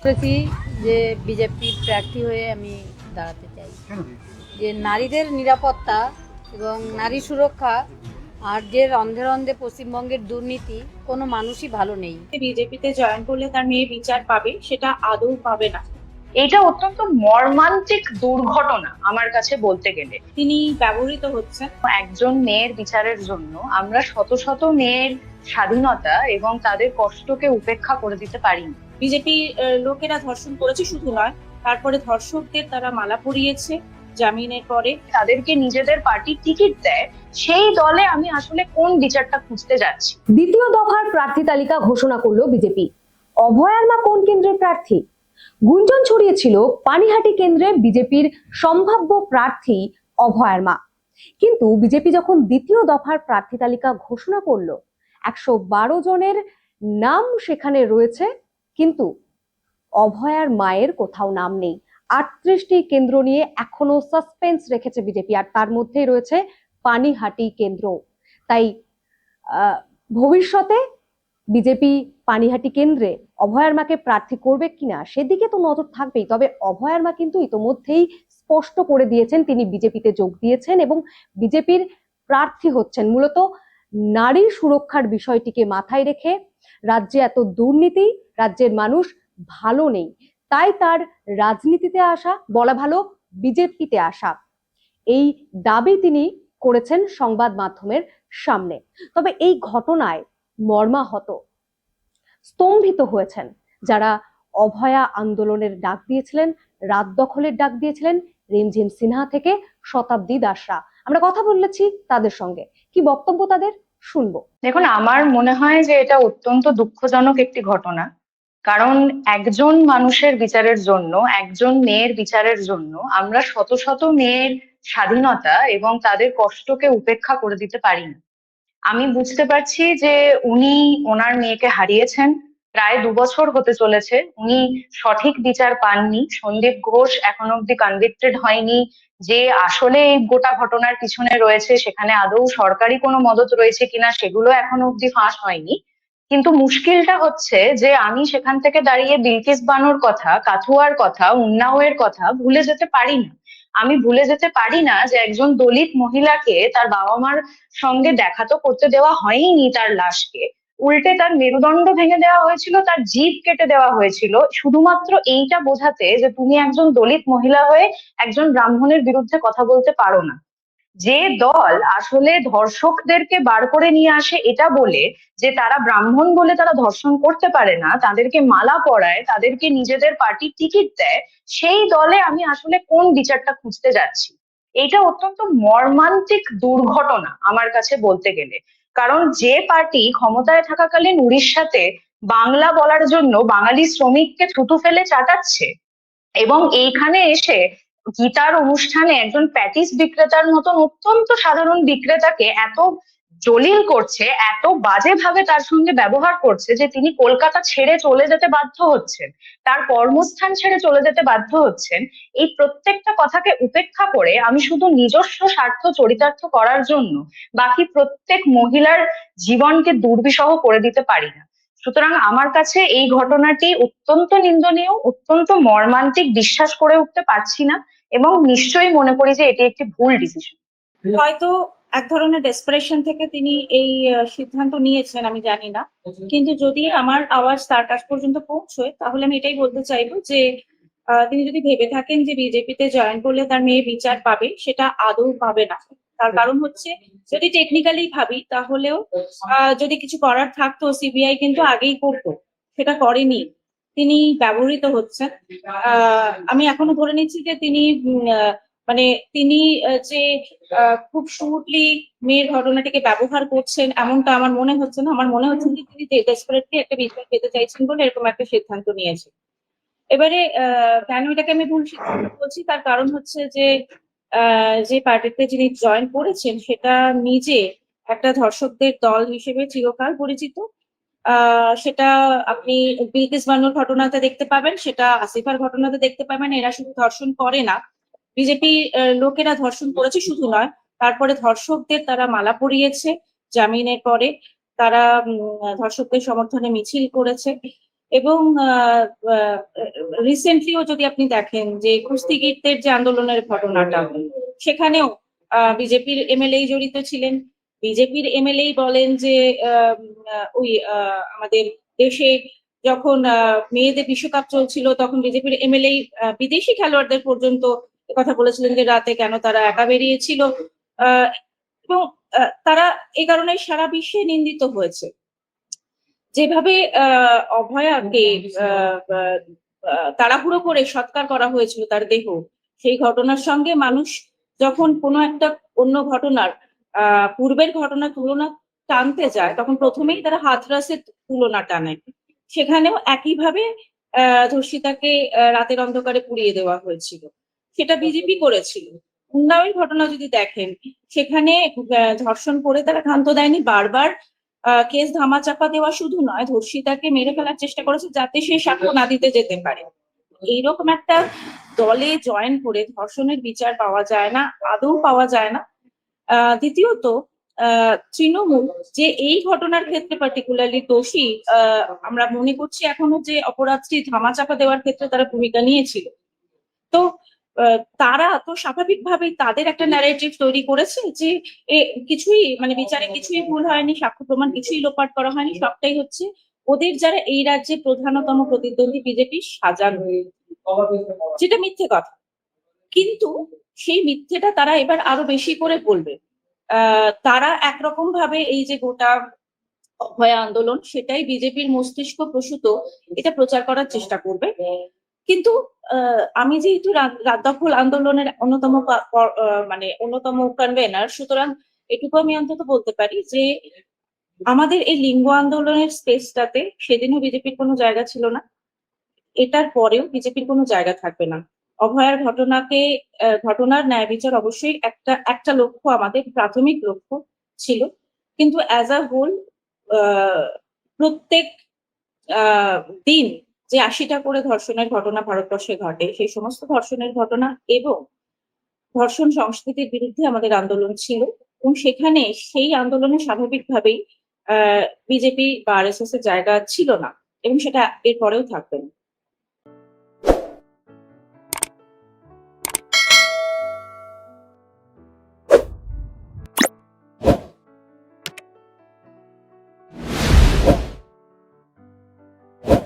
বলেছি যে বিজেপির প্রার্থী হয়ে আমি দাঁড়াতে চাই। যে নারীদের নিরাপত্তা এবং নারী সুরক্ষা আর যে রন্ধে রন্ধে পশ্চিমবঙ্গের দুর্নীতি, কোনো মানুষই ভালো নেই। বিজেপিতে জয়েন করলে তার মেয়ে বিচার পাবে, সেটা আদৌ পাবে না। এটা অত্যন্ত মর্মান্তিক দুর্ঘটনা আমার কাছে বলতে গেলে। তিনি ব্যবহৃত হচ্ছেন। একজন মেয়ের বিচারের জন্য আমরা শত শত মেয়ের স্বাধীনতা এবং তাদের কষ্টকে উপেক্ষা করে দিতে পারি না। বিজেপি লোকেরা ধর্ষণ করেছে শুধু নয়, তারপরে ধর্ষকদের তারা মালা পরিয়েছে জামিনের পরে। তাদেরকে নিজেদের পার্টির টিকিট দেয়, সেই দলে আমি আসলে কোন বিচারটা খুঁজতে যাচ্ছি। দ্বিতীয় দফার প্রার্থী তালিকা ঘোষণা করলো বিজেপি। অভয়ার মা কোন কেন্দ্রের প্রার্থী? গুঞ্জন ছড়িয়েছিল পানিহাটি কেন্দ্রে বিজেপির সম্ভাব্য প্রার্থী অভয়ার মা। কিন্তু বিজেপি যখন দ্বিতীয় দফার প্রার্থী তালিকা ঘোষণা করলো, 112 জনের নাম সেখানে রয়েছে, কিন্তু অভয়ার মায়ের কোথাও নাম নেই। 38টি কেন্দ্র নিয়ে এখনো সাসপেন্স রেখেছে বিজেপি, আর তার মধ্যেই রয়েছে পানিহাটি কেন্দ্র। তাই ভবিষ্যতে বিজেপি পানিহাটি কেন্দ্রে অভয়ার মাকে প্রার্থী করবে কিনা সেদিকে তো নজর থাকবেই। তবে অভয়ার মা কিন্তু ইতোমধ্যেই স্পষ্ট করে দিয়েছেন তিনি বিজেপিতে যোগ দিয়েছেন এবং বিজেপির প্রার্থী হচ্ছেন মূলত নারী সুরক্ষার বিষয়টিকে মাথায় রেখে। রাজ্যে এত দুর্নীতি, রাজ্যের মানুষ ভালো নেই, তাই তার রাজনীতিতে আসা, বলা ভালো বিজেপিতে আসা, এই দাবি তিনি করেছেন সংবাদ মাধ্যমের সামনে। তবে এই ঘটনায় মর্মাহত, স্তম্ভিত হয়েছেন যারা অভয়া আন্দোলনের ডাক দিয়েছিলেন, রাত দখলের ডাক দিয়েছিলেন, রিমঝিম সিনহা থেকে শতাব্দী দাসরা। আমরা কথা বলেছি তাদের সঙ্গে, কি বক্তব্য তাদের শুনবো। দেখুন, আমার মনে হয় যে এটা অত্যন্ত দুঃখজনক একটি ঘটনা। কারণ একজন মানুষের বিচারের জন্য, একজন মেয়ের বিচারের জন্য আমরা শত শত মেয়ের স্বাধীনতা এবং তাদের কষ্টকে উপেক্ষা করে দিতে পারি না। আমি বুঝতে পারছি যে উনি ওনার মেয়েকে হারিয়েছেন, প্রায় 2 বছর হতে চলেছে, উনি সঠিক বিচার পাননি। সন্দীপ ঘোষ এখনো অব্দি কনভিক্টেড হয়নি। যে আসলে এই গোটা ঘটনার পিছনে রয়েছে, সেখানে আদৌ সরকারি কোনো মদত রয়েছে কিনা, সেগুলো এখনো অব্দি ফাঁস হয়নি। কিন্তু মুশকিলটা হচ্ছে যে আমি সেখান থেকে দাঁড়িয়ে বিলকিস বানোর কথা, কাথুয়ার কথা, উন্নাওয়ের কথা ভুলে যেতে পারি না। আমি ভুলে যেতে পারি না যে একজন দলিত মহিলাকে তার বাবা মার সঙ্গে দেখা তো করতে দেওয়া হয়নি তার লাশকে, উল্টে তার মেরুদণ্ড ভেঙে দেওয়া হয়েছিল, তার জিভ কেটে দেওয়া হয়েছিল, শুধুমাত্র এইটা বোঝাতে যে তুমি একজন দলিত মহিলা হয়ে একজন ব্রাহ্মণের বিরুদ্ধে কথা বলতে পারো না। যে দল আসলে ধর্ষকদেরকে বার করে নিয়ে আসে এটা বলে যে তারা ব্রাহ্মণ বলে তারা ধর্ষণ করতে পারে না, তাদেরকে মালা পরায়, তাদেরকে নিজেদের পার্টির টিকিট দেয়, সেই দলে আমি আসলে কোন বিচারটা খুঁজতে যাচ্ছি। এটা অত্যন্ত মর্মান্তিক দুর্ঘটনা আমার কাছে বলতে গেলে। কারণ যে পার্টি ক্ষমতায় থাকাকালীন উড়িষ্যাতে বাংলা বলার জন্য বাঙালি শ্রমিককে থুতু ফেলে চাটাচ্ছে, এবং এইখানে এসে গীতার অনুষ্ঠানে একজন প্যাটিস বিক্রেতার মতন অত্যন্ত সাধারণ বিক্রেতাকে এত জলিল করছে, এত বাজে ভাবে তার সঙ্গে ব্যবহার করছে যে তিনি কলকাতা ছেড়ে চলে যেতে বাধ্য হচ্ছেন, তার কর্মস্থান ছেড়ে চলে যেতে বাধ্য হচ্ছেন। এই প্রত্যেকটা কথাকে উপেক্ষা করে আমি শুধু নিজস্ব স্বার্থ চরিতার্থ করার জন্য বাকি প্রত্যেক মহিলার জীবনকে দুর্বিষহ করে দিতে পারি না। সুতরাং আমার কাছে এই ঘটনাটি অত্যন্ত নিন্দনীয়, অত্যন্ত মর্মান্তিক, বিশ্বাস করে উঠতে পারছি না, এবং নিশ্চয়ই মনে করি যে এটি একটি ভুল ডিসিশন। হয়তো এক ধরনের ডেসপারেশন থেকে তিনি এই সিদ্ধান্ত নিয়েছেন, আমি জানি না। কিন্তু যদি আমার আওয়াজ তার কাছ পর্যন্ত পৌঁছয়, তাহলে আমি এটাই বলতে চাইবো যে তিনি যদি ভেবে থাকেন যে বিজেপিতে জয়েন করলে তার মেয়ে বিচার পাবে, সেটা আদৌ পাবে না। তার কারণ হচ্ছে, যদি টেকনিক্যালি ভাবি তাহলেও যদি কিছু করার থাকতো, সিবিআই কিন্তু আগেই করতো, সেটা করেনি। তিনি ব্যবহৃত হচ্ছেন। আমি এখনো ধরে নিচ্ছি যে তিনি মানে তিনি যে খুব স্মুথলি মেয়ের ঘটনাটিকে ব্যবহার করছেন এমনটা আমার মনে হচ্ছে না। আমার মনে হচ্ছে যে তিনি ডেসপারেটলি একটা বিচার পেতে চাইছেন বলে এরকম একটা সিদ্ধান্ত নিয়েছেন। এবারে কেন এটাকে আমি ভুল সিদ্ধান্ত বলছি, তার কারণ হচ্ছে যে যে পার্টিতে যিনি জয়েন করেছেন সেটা নিজে একটা ধর্ষকদের দল হিসেবে চিরকাল পরিচিত। সেটা আপনি বিলকিস বানুর ঘটনাতে দেখতে পাবেন, সেটা আসিফার ঘটনাতে দেখতে পাবেন। এরা শুধু ধর্ষণ করে না, বিজেপি লোকেরা ধর্ষণ করেছে শুধু নয়, তারপরে ধর্ষকদের তারা মালা পরিয়েছে জামিনের পরে, তারা ধর্ষকদের সমর্থনে মিছিল করেছে। এবং রিসেন্টলিও যদি আপনি দেখেন যে কুস্তিগীরদের যে আন্দোলনের ঘটনাটা, সেখানেও বিজেপির এমএলএ জড়িত ছিলেন। বিজেপির এমএলএ বলেন যে আমাদের দেশে যখন মেয়েদের বিশ্বকাপ চলছিল তখন বিজেপির এমএলএ বিদেশি খেলোয়াড়দের পর্যন্ত কথা বলেছিলেন যে রাতে কেন তারা একা বেরিয়েছিল, এবং তারা এই কারণে সারা বিশ্বে নিন্দিত হয়েছে। যেভাবে অভয়াকে তাড়াহুড়ো করে সৎকার করা হয়েছিল তার দেহ, সেই ঘটনার সঙ্গে মানুষ যখন কোনো একটা অন্য ঘটনার পূর্বের ঘটনার তুলনা টানতে যায় তখন প্রথমেই তারা হাথরাসের তুলনা টানে। সেখানেও একইভাবে ধর্ষিতাকে রাতের অন্ধকারে পুড়িয়ে দেওয়া হয়েছিল, সেটা বিজেপি করেছিল। উন্নাওয়ের ঘটনা যদি দেখেন, সেখানে ধর্ষণ করে তারা ক্ষান্ত দেয়নি, বারবার কেস ধামাচাপা দেওয়া শুধু নয়, ধর্ষিতাকে মেরে ফেলার চেষ্টা করেছে যাতে সে সাক্ষ্য না দিতে যেতে পারে। এইরকম একটা দলে জয়েন করে ধর্ষণের বিচার পাওয়া যায় না, আদৌ পাওয়া যায় না। দ্বিতীয়ত তৃণমূল যে এই ঘটনার ক্ষেত্রে পার্টিকুলারলি দোষী, আমরা মনে করছি এখনো যে অপরাধটি ধামাচাপা দেওয়ার ক্ষেত্রে তারা ভূমিকা নিয়েছিল। তো তারা তো স্বাভাবিকভাবেই তাদের একটা ন্যারেটিভ তৈরি করেছে যে কিছুই মানে বিচারে কিছুই ভুল হয়নি, সাক্ষ্য প্রমাণ কিছুই লোপাট করা হয়নি, সবটাই হচ্ছে ওদের যারা এই রাজ্যে প্রধানতম প্রতিদ্বন্দ্বী বিজেপি সাজানো, যেটা মিথ্যে কথা। কিন্তু সেই মিথ্যেটা তারা এবার আরো বেশি করে বলবে। তারা একরকম ভাবে এই যে গোটা অভয়া আন্দোলন সেটাই বিজেপির মস্তিষ্ক প্রসূত, এটা প্রচার করার চেষ্টা করবে। কিন্তু আমি যেহেতু রাত দখল আন্দোলনের অন্যতম কনভেনার, সুতরাং এটুকু আমি অন্তত বলতে পারি যে আমাদের এই লিঙ্গ আন্দোলনের স্পেসটাতে সেদিনও বিজেপির কোনো জায়গা ছিল না, এটার পরেও বিজেপির কোনো জায়গা থাকবে না। অভয়ার ঘটনার ন্যায় বিচার অবশ্যই একটা লক্ষ্য, আমাদের প্রাথমিক লক্ষ্য ছিল, কিন্তু অ্যাজ আ হোল প্রত্যেক দিন যে ৮০টা করে ধর্ষণের ঘটনা ভারতবর্ষে ঘটে, সেই সমস্ত ধর্ষণের ঘটনা এবং ধর্ষণ সংস্কৃতির বিরুদ্ধে আমাদের আন্দোলন ছিল, এবং সেখানে সেই আন্দোলনে স্বাভাবিকভাবেই বিজেপি বা আরএসএস এর জায়গা ছিল না, এবং সেটা এরপরেও থাকবে না।